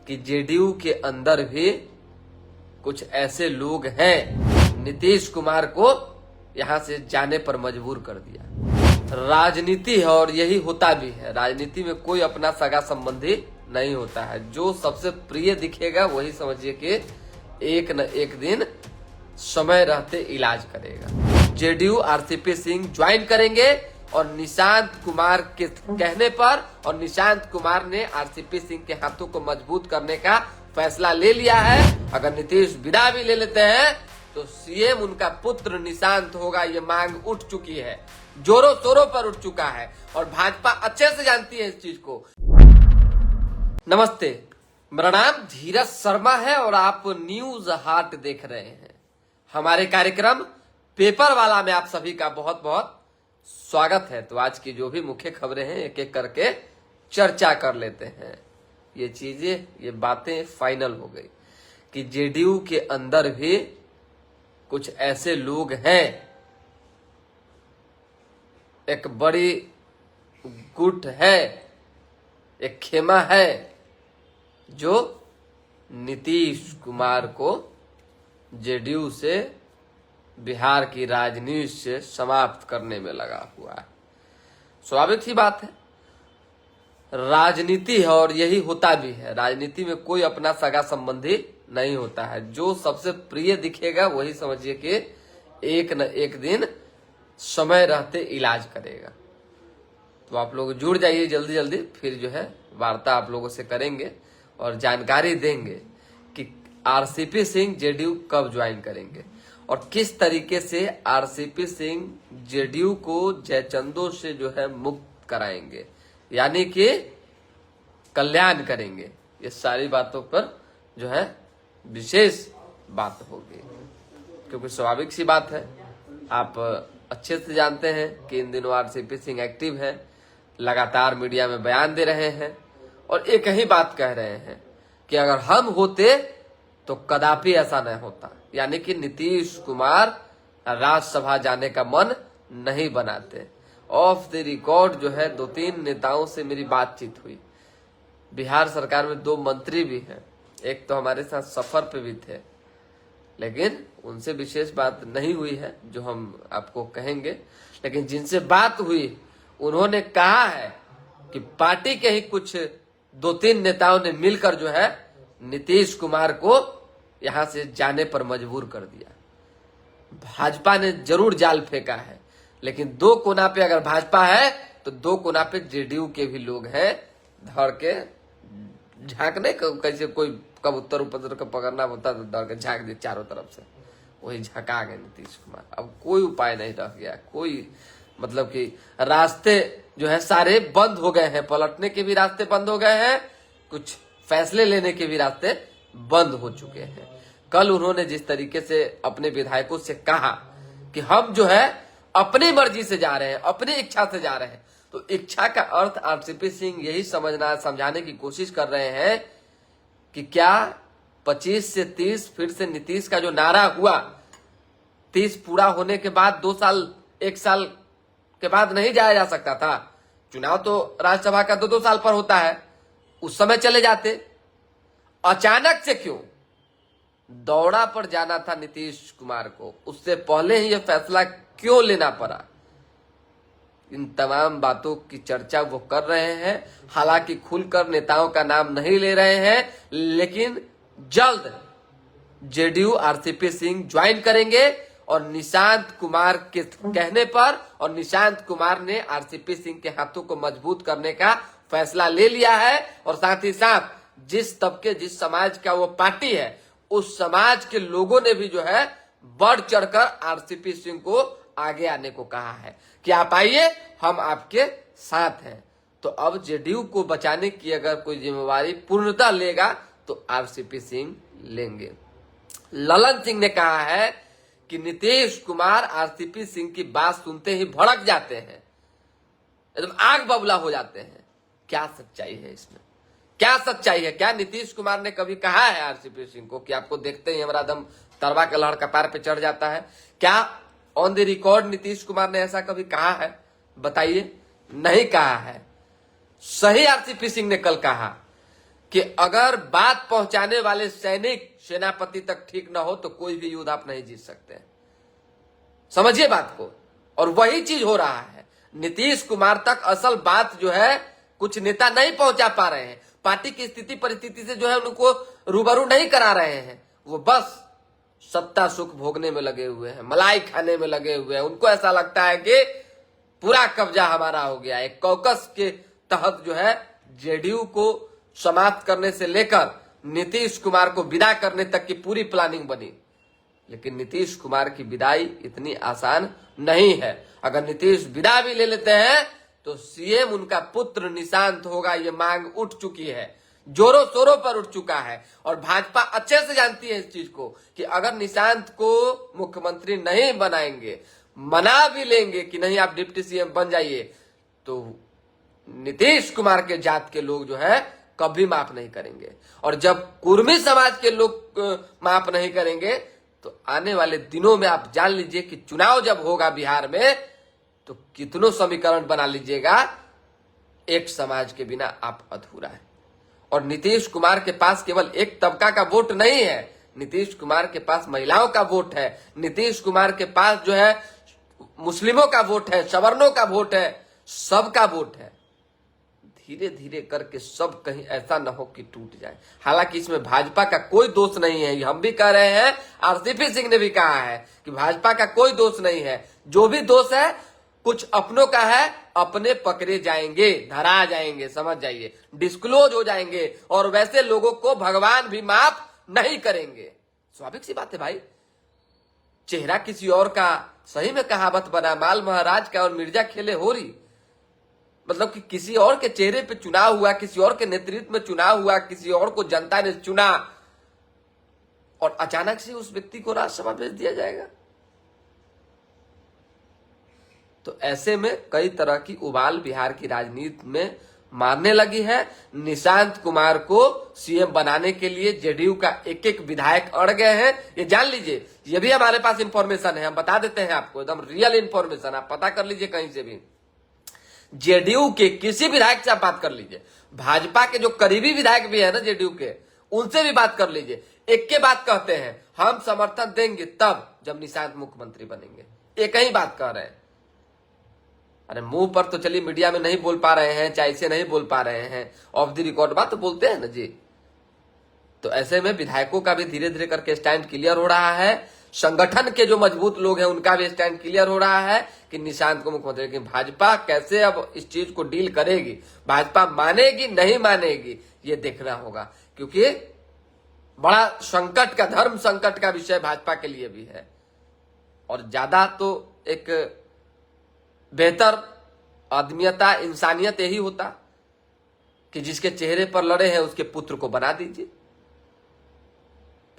कि जेडीयू के अंदर भी कुछ ऐसे लोग हैं, नीतीश कुमार को यहां से जाने पर मजबूर कर दिया। राजनीति है और यही होता भी है। राजनीति में कोई अपना सगा संबंधी नहीं होता है। जो सबसे प्रिय दिखेगा वही समझिए कि एक न एक दिन समय रहते इलाज करेगा। जेडीयू आरसीपी सिंह ज्वाइन करेंगे और निशांत कुमार के कहने पर और निशांत कुमार ने आरसीपी सिंह के हाथों को मजबूत करने का फैसला ले लिया है। अगर नीतीश विदा भी ले लेते हैं तो सीएम उनका पुत्र निशांत होगा। ये मांग उठ चुकी है, जोरों शोरों पर उठ चुका है और भाजपा अच्छे से जानती है इस चीज को। नमस्ते, मेरा नाम धीरज शर्मा है और आप न्यूज हाट देख रहे हैं। हमारे कार्यक्रम पेपर वाला में आप सभी का बहुत बहुत स्वागत है। तो आज की जो भी मुख्य खबरें हैं एक एक करके चर्चा कर लेते हैं। ये चीजें, ये बातें फाइनल हो गई कि जेडीयू के अंदर भी कुछ ऐसे लोग हैं, एक बड़ी गुट है, एक खेमा है जो नीतीश कुमार को जेडीयू से, बिहार की राजनीति से समाप्त करने में लगा हुआ है। स्वाभाविक सी बात है, राजनीति है और यही होता भी है। राजनीति में कोई अपना सगा संबंधी नहीं होता है। जो सबसे प्रिय दिखेगा वही समझिए कि एक न एक दिन समय रहते इलाज करेगा। तो आप लोग जुड़ जाइए जल्दी जल्दी, फिर जो है वार्ता आप लोगों से करेंगे और जानकारी देंगे कि आरसीपी सिंह जेडीयू कब ज्वाइन करेंगे और किस तरीके से आरसीपी सिंह जेडीयू को जयचंदों से जो है मुक्त कराएंगे, यानी कि कल्याण करेंगे। ये सारी बातों पर जो है विशेष बात होगी, क्योंकि स्वाभाविक सी बात है, आप अच्छे से जानते हैं कि इन दिनों आरसीपी सिंह एक्टिव है, लगातार मीडिया में बयान दे रहे हैं और एक ही बात कह रहे हैं कि अगर हम होते तो कदापि ऐसा नहीं होता। यानी कि नीतीश कुमार राज्यसभा जाने का मन नहीं बनाते। ऑफ द रिकॉर्ड जो है 2-3 नेताओं से मेरी बातचीत हुई। बिहार सरकार में 2 मंत्री भी हैं, एक तो हमारे साथ सफर पे भी थे, लेकिन उनसे विशेष बात नहीं हुई है जो हम आपको कहेंगे। लेकिन जिनसे बात हुई उन्होंने कहा है कि पार्टी के ही कुछ 2-3 नेताओं ने मिलकर जो है नीतीश कुमार को यहां से जाने पर मजबूर कर दिया। भाजपा ने जरूर जाल फेंका है, लेकिन 2 कोना पे अगर भाजपा है तो 2 कोना पे जेडीयू के भी लोग हैं। धर के झांकने कैसे कोई कबूतर उपद्र का पकड़ना होता तो धर के झांक दे चारों तरफ से, वही झका गए नीतीश कुमार। अब कोई उपाय नहीं रह गया, कोई मतलब कि रास्ते जो है सारे बंद हो गए हैं। पलटने के भी रास्ते बंद हो गए हैं, कुछ फैसले लेने के भी रास्ते बंद हो चुके हैं। कल उन्होंने जिस तरीके से अपने विधायकों से कहा कि हम जो है अपनी मर्जी से जा रहे हैं, अपनी इच्छा से जा रहे हैं, तो इच्छा का अर्थ आरसीपी सिंह यही समझाने की कोशिश कर रहे हैं कि क्या 25 से 30 फिर से नीतीश का जो नारा हुआ, 30 पूरा होने के बाद 2 साल 1 साल के बाद नहीं जाया जा सकता था। चुनाव तो राज्यसभा का 2-2 साल पर होता है, उस समय चले जाते। अचानक से क्यों दौड़ा पर जाना था नीतीश कुमार को, उससे पहले ही यह फैसला क्यों लेना पड़ा? इन तमाम बातों की चर्चा वो कर रहे हैं। हालांकि खुलकर नेताओं का नाम नहीं ले रहे हैं, लेकिन जल्द जेडीयू आरसीपी सिंह ज्वाइन करेंगे और निशांत कुमार के कहने पर और निशांत कुमार ने आरसीपी सिंह के हाथों को मजबूत करने का फैसला ले लिया है। और साथ ही साथ जिस तबके, जिस समाज का वो पार्टी है, उस समाज के लोगों ने भी जो है बढ़ चढ़कर आरसीपी सिंह को आगे आने को कहा है कि आप आइए, हम आपके साथ हैं। तो अब जेडीयू को बचाने की अगर कोई जिम्मेवारी पूर्णतः लेगा तो आरसीपी सिंह लेंगे। ललन सिंह ने कहा है कि नीतीश कुमार आरसीपी सिंह की बात सुनते ही भड़क जाते हैं, एकदम आग बबूला हो जाते हैं। क्या सच्चाई है इसमें? क्या सच्चाई है? क्या नीतीश कुमार ने कभी कहा है आरसीपी सिंह को कि आपको देखते ही हमारा दम तरवा का लहर कपार पे चढ़ जाता है? क्या on the record Nitish Kumar ने ऐसा कभी कहा है? बताइए, नहीं कहा है। सही आरसीपी सिंह ने कल कहा कि अगर बात पहुंचाने वाले सैनिक सेनापति तक ठीक ना हो तो कोई भी युद्ध आप नहीं जीत सकते। समझिए बात को। और वही चीज हो रहा है, नीतीश कुमार तक असल बात जो है कुछ नेता नहीं पहुंचा पा रहे हैं, पार्टी की स्थिति परिस्थिति से जो है उनको रूबरू नहीं करा रहे हैं। वो बस सत्ता सुख भोगने में लगे हुए हैं, मलाई खाने में लगे हुए हैं। उनको ऐसा लगता है कि पूरा कब्जा हमारा हो गया। एक कॉकस के तहत जो है जेडीयू को समाप्त करने से लेकर नीतीश कुमार को विदा करने तक की पूरी प्लानिंग बनी। लेकिन नीतीश कुमार की विदाई इतनी आसान नहीं है। अगर नीतीश विदा भी ले लेते हैं तो सीएम उनका पुत्र निशांत होगा, ये मांग उठ चुकी है, जोरों शोरों पर उठ चुका है। और भाजपा अच्छे से जानती है इस चीज को कि अगर निशांत को मुख्यमंत्री नहीं बनाएंगे, मना भी लेंगे कि नहीं आप डिप्टी सीएम बन जाइए, तो नीतीश कुमार के जात के लोग जो है कभी माफ नहीं करेंगे। और जब कुर्मी समाज के लोग माफ नहीं करेंगे तो आने वाले दिनों में आप जान लीजिए कि चुनाव जब होगा बिहार में तो कितनों समीकरण बना लीजिएगा, एक समाज के बिना आप अधूरा है। और नीतीश कुमार के पास केवल एक तबका का वोट नहीं है, नीतीश कुमार के पास महिलाओं का वोट है, नीतीश कुमार के पास जो है मुस्लिमों का वोट है, सवर्णों का वोट है, सबका वोट है। धीरे धीरे करके सब कहीं ऐसा न हो कि टूट जाए। हालांकि इसमें भाजपा का कोई दोष नहीं है, हम भी कह रहे हैं, आरसीपी सिंह ने भी कहा है कि भाजपा का कोई दोष नहीं है। जो भी दोष है कुछ अपनों का है, अपने पकड़े जाएंगे, धरा जाएंगे, समझ जाइए, डिस्क्लोज हो जाएंगे। और वैसे लोगों को भगवान भी माफ नहीं करेंगे। स्वाभाविक सी बात है भाई, चेहरा किसी और का, सही में कहावत बना, माल महाराज का और मिर्जा खेले होरी। मतलब कि किसी और के चेहरे पे चुनाव हुआ, किसी और के नेतृत्व में चुनाव हुआ, किसी और को जनता ने चुना और अचानक से उस व्यक्ति को राज्यसभा भेज दिया जाएगा। तो ऐसे में कई तरह की उबाल बिहार की राजनीति में मारने लगी है। निशांत कुमार को सीएम बनाने के लिए जेडीयू का एक एक विधायक अड़ गए हैं, ये जान लीजिए। ये भी हमारे पास इंफॉर्मेशन है, हम बता देते हैं आपको, एकदम रियल इंफॉर्मेशन, आप पता कर लीजिए कहीं से भी। जेडीयू के किसी विधायक से आप बात कर लीजिए, भाजपा के जो करीबी विधायक भी है ना जेडीयू के, उनसे भी बात कर लीजिए। एक के बात कहते हैं, हम समर्थन देंगे तब जब निशांत मुख्यमंत्री बनेंगे, एक ही बात कह रहे हैं। अरे मुंह पर तो चलिए मीडिया में नहीं बोल पा रहे हैं, चाहे से नहीं बोल पा रहे हैं, ऑफ द रिकॉर्ड बात तो बोलते हैं ना जी। तो ऐसे में विधायकों का भी धीरे धीरे करके स्टैंड क्लियर हो रहा है, संगठन के जो मजबूत लोग हैं उनका भी स्टैंड क्लियर हो रहा है कि निशांत को मुख्यमंत्री। लेकिन भाजपा कैसे अब इस चीज को डील करेगी, भाजपा मानेगी नहीं मानेगी, ये देखना होगा। क्योंकि बड़ा संकट का, धर्म संकट का विषय भाजपा के लिए भी है। और ज्यादा तो एक बेहतर आदमियता, इंसानियत यही होता कि जिसके चेहरे पर लड़े हैं उसके पुत्र को बना दीजिए।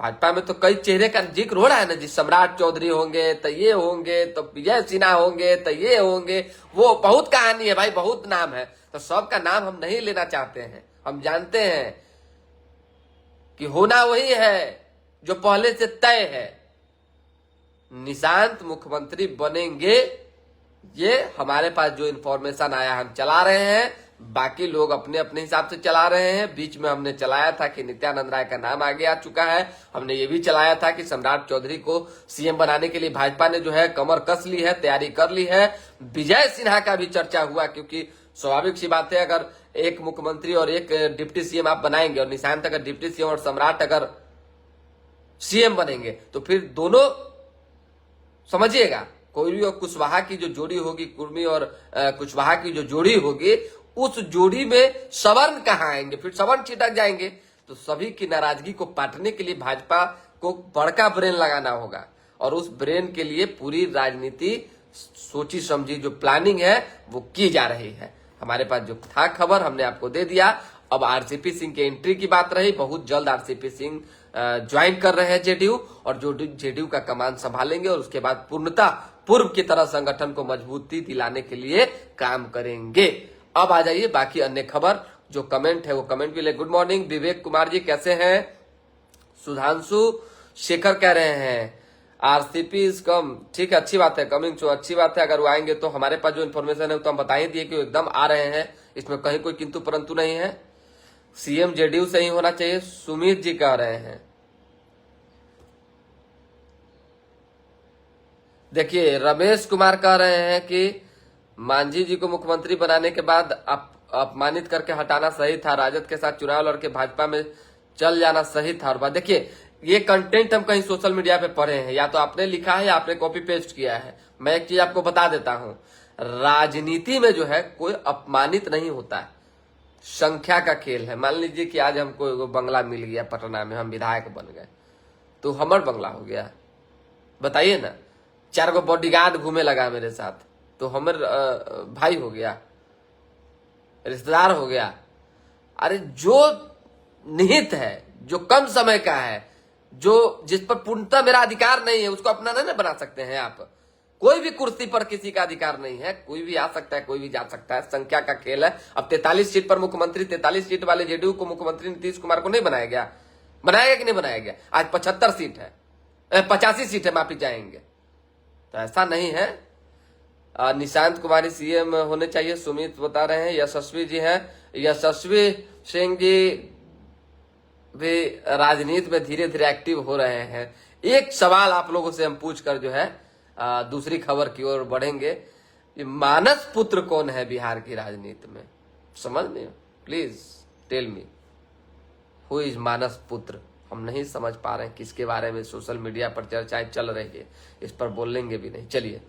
भाजपा में तो कई चेहरे का जिक्र हो रहा है ना जी, सम्राट चौधरी होंगे तो ये होंगे, तो विजय सिन्हा होंगे तो ये होंगे, वो बहुत कहानी है भाई, बहुत नाम है। तो सबका नाम हम नहीं लेना चाहते हैं। हम जानते हैं कि होना वही है जो पहले से तय है। निशांत मुख्यमंत्री बनेंगे, ये हमारे पास जो इंफॉर्मेशन आया हम चला रहे हैं, बाकी लोग अपने अपने हिसाब से चला रहे हैं। बीच में हमने चलाया था कि नित्यानंद राय का नाम आगे आ चुका है, हमने ये भी चलाया था कि सम्राट चौधरी को सीएम बनाने के लिए भाजपा ने जो है कमर कस ली है, तैयारी कर ली है। विजय सिन्हा का भी चर्चा हुआ, क्योंकि स्वाभाविक सी बात है, अगर एक मुख्यमंत्री और एक डिप्टी सीएम आप बनाएंगे और निशांत अगर डिप्टी सीएम और सम्राट अगर सीएम बनेंगे तो फिर दोनों समझिएगा, कोई और कुशवाहा की जो जोड़ी होगी, कुर्मी और कुशवाहा की जो जोड़ी होगी, उस जोड़ी में सवर्ण कहाँ आएंगे, फिर सवर्ण छिटक जाएंगे। तो सभी की नाराजगी को पाटने के लिए भाजपा को बड़का ब्रेन लगाना होगा। और उस ब्रेन के लिए पूरी राजनीति सोची समझी जो प्लानिंग है वो की जा रही है। हमारे पास जो था खबर हमने आपको दे दिया। अब आरसीपी सिंह के एंट्री की बात रही, बहुत जल्द आरसीपी सिंह ज्वाइन कर रहे हैं जेडीयू, और जो जेडीयू का कमान संभालेंगे और उसके बाद पूर्णतः पूर्व की तरह संगठन को मजबूती दिलाने के लिए काम करेंगे। अब आ जाइए बाकी अन्य खबर, जो कमेंट है वो कमेंट भी ले। गुड मॉर्निंग विवेक कुमार जी, कैसे हैं? सुधांशु शेखर कह रहे हैं आरसीपी इज कम, ठीक है, अच्छी बात है, कमिंग टू, अच्छी बात है। अगर वो आएंगे तो हमारे पास जो इन्फॉर्मेशन है तो हम बता ही दिए कि वो एकदम आ रहे हैं, इसमें कहीं कोई किंतु परंतु नहीं है। सीएम जेडीयू से ही होना चाहिए, सुमित जी कह रहे हैं। देखिए रमेश कुमार कह रहे हैं कि मांझी जी को मुख्यमंत्री बनाने के बाद अपमानित करके हटाना सही था, राजद के साथ चुनाव लड़के भाजपा में चल जाना सही था। और बात देखिए, ये कंटेंट हम कहीं सोशल मीडिया पे पढ़े हैं, या तो आपने लिखा है या आपने कॉपी पेस्ट किया है। मैं एक चीज आपको बता देता हूं, राजनीति में जो है कोई अपमानित नहीं होता है, संख्या का खेल है। मान लीजिए कि आज हमको एगो बंगला मिल गया पटना में, हम विधायक बन गए, तो हमर बंगला हो गया, बताइए ना। 4 गो बॉडीगार्ड घूमे लगा मेरे साथ, तो हमर भाई हो गया, रिश्तेदार हो गया। अरे जो निहित है, जो कम समय का है, जो जिस पर पूर्णतः मेरा अधिकार नहीं है, उसको अपना नहीं बना सकते हैं आप। कोई भी कुर्सी पर किसी का अधिकार नहीं है, कोई भी आ सकता है, कोई भी जा सकता है, संख्या का खेल है। अब 43 सीट पर मुख्यमंत्री, 43 सीट वाले जेडीयू को मुख्यमंत्री नीतीश कुमार को नहीं बनाया गया, बनाया गया कि नहीं बनाया गया? आज 75 सीट है, 85 सीट है, माफी चाहेंगे। तो ऐसा नहीं है। निशांत कुमारी सीएम होने चाहिए, सुमित बता रहे हैं। यशस्वी जी हैं, यशस्वी सिंह जी भी राजनीति में धीरे धीरे एक्टिव हो रहे हैं। एक सवाल आप लोगों से हम पूछकर जो है दूसरी खबर की ओर बढ़ेंगे। ये मानस पुत्र कौन है बिहार की राजनीति में? समझ में, please tell me who is मानस पुत्र। हम नहीं समझ पा रहे हैं किसके बारे में सोशल मीडिया पर चर्चाएं चल रही है, इस पर बोलेंगे भी नहीं। चलिए,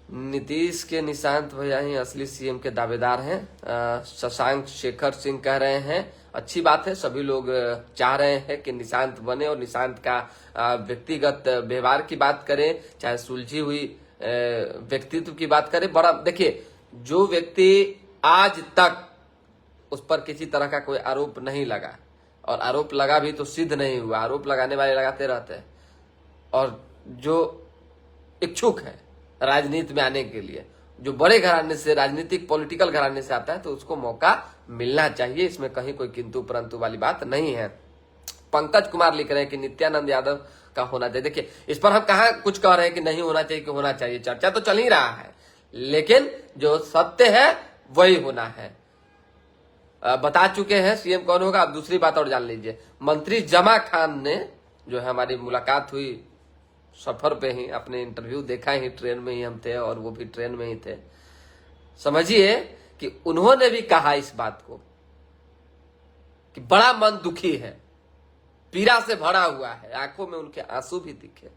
नीतीश के निशांत भैया ही असली सीएम के दावेदार हैं, शशांक शेखर सिंह कह रहे हैं। अच्छी बात है, सभी लोग चाह रहे हैं कि निशांत बने, और निशांत का व्यक्तिगत व्यवहार की बात करें, चाहे सुलझी हुई व्यक्तित्व की बात करें। बड़ा देखिए, जो व्यक्ति आज तक उस पर किसी तरह का कोई आरोप नहीं लगा, और आरोप लगा भी तो सिद्ध नहीं हुआ, आरोप लगाने वाले लगाते रहते हैं, और जो इच्छुक है राजनीति में आने के लिए, जो बड़े घराने से, राजनीतिक पॉलिटिकल घराने से आता है, तो उसको मौका मिलना चाहिए। इसमें कहीं कोई किंतु परंतु वाली बात नहीं है। पंकज कुमार लिख रहे हैं कि नित्यानंद यादव का होना चाहिए। देखिए, इस पर हम कहा कुछ कह रहे हैं कि नहीं होना चाहिए कि होना चाहिए, चर्चा तो चल ही रहा है, लेकिन जो सत्य है वही होना है। बता चुके हैं सीएम कौन होगा। अब दूसरी बात और जान लीजिए, मंत्री जमा खान ने जो है, हमारी मुलाकात हुई सफर पे ही, अपने इंटरव्यू देखा ही, ट्रेन में ही हम थे और वो भी ट्रेन में ही थे। समझिए कि उन्होंने भी कहा इस बात को कि बड़ा मन दुखी है, पीड़ा से भरा हुआ है, आंखों में उनके आंसू भी दिखे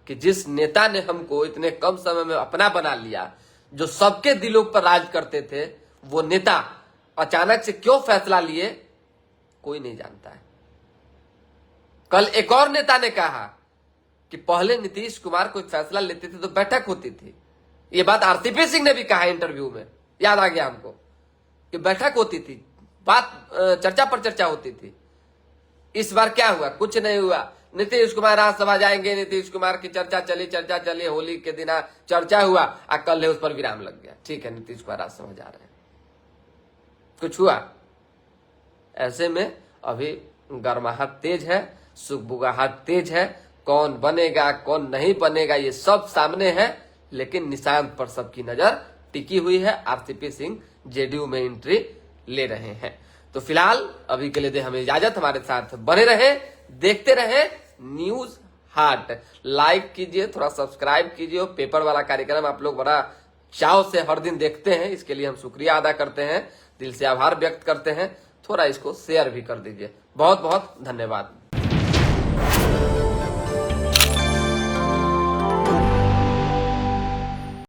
कि जिस नेता ने हमको इतने कम समय में अपना बना लिया, जो सबके दिलों पर राज करते थे, वो नेता अचानक से क्यों फैसला लिए, कोई नहीं जानता है। कल एक और नेता ने कहा कि पहले नीतीश कुमार कोई फैसला लेते थे तो बैठक होती थी। ये बात आरसीपी सिंह ने भी कहा इंटरव्यू में, याद आ गया हमको, कि बैठक होती थी, बात चर्चा पर चर्चा होती थी। इस बार क्या हुआ? कुछ नहीं हुआ। नीतीश कुमार राज्यसभा जाएंगे, नीतीश कुमार की चर्चा चली, होली के दिन चर्चा हुआ, और कल उस पर विराम लग गया। ठीक है, नीतीश कुमार राज्यसभा जा रहे हैं, कुछ हुआ? ऐसे में अभी गर्माहट तेज है, सुगबुगाहट तेज है, कौन बनेगा कौन नहीं बनेगा ये सब सामने है, लेकिन निशांत पर सबकी नजर टिकी हुई है। आरसीपी सिंह जेडीयू में एंट्री ले रहे हैं। तो फिलहाल अभी के लिए दे हमें इजाजत, हमारे साथ बने रहे, देखते रहे न्यूज हाट। लाइक कीजिए, थोड़ा सब्सक्राइब कीजिए। पेपर वाला कार्यक्रम आप लोग बड़ा चाव से हर दिन देखते हैं, इसके लिए हम शुक्रिया अदा करते हैं, दिल से आभार व्यक्त करते हैं। थोड़ा इसको शेयर भी कर दीजिए। बहुत बहुत धन्यवाद।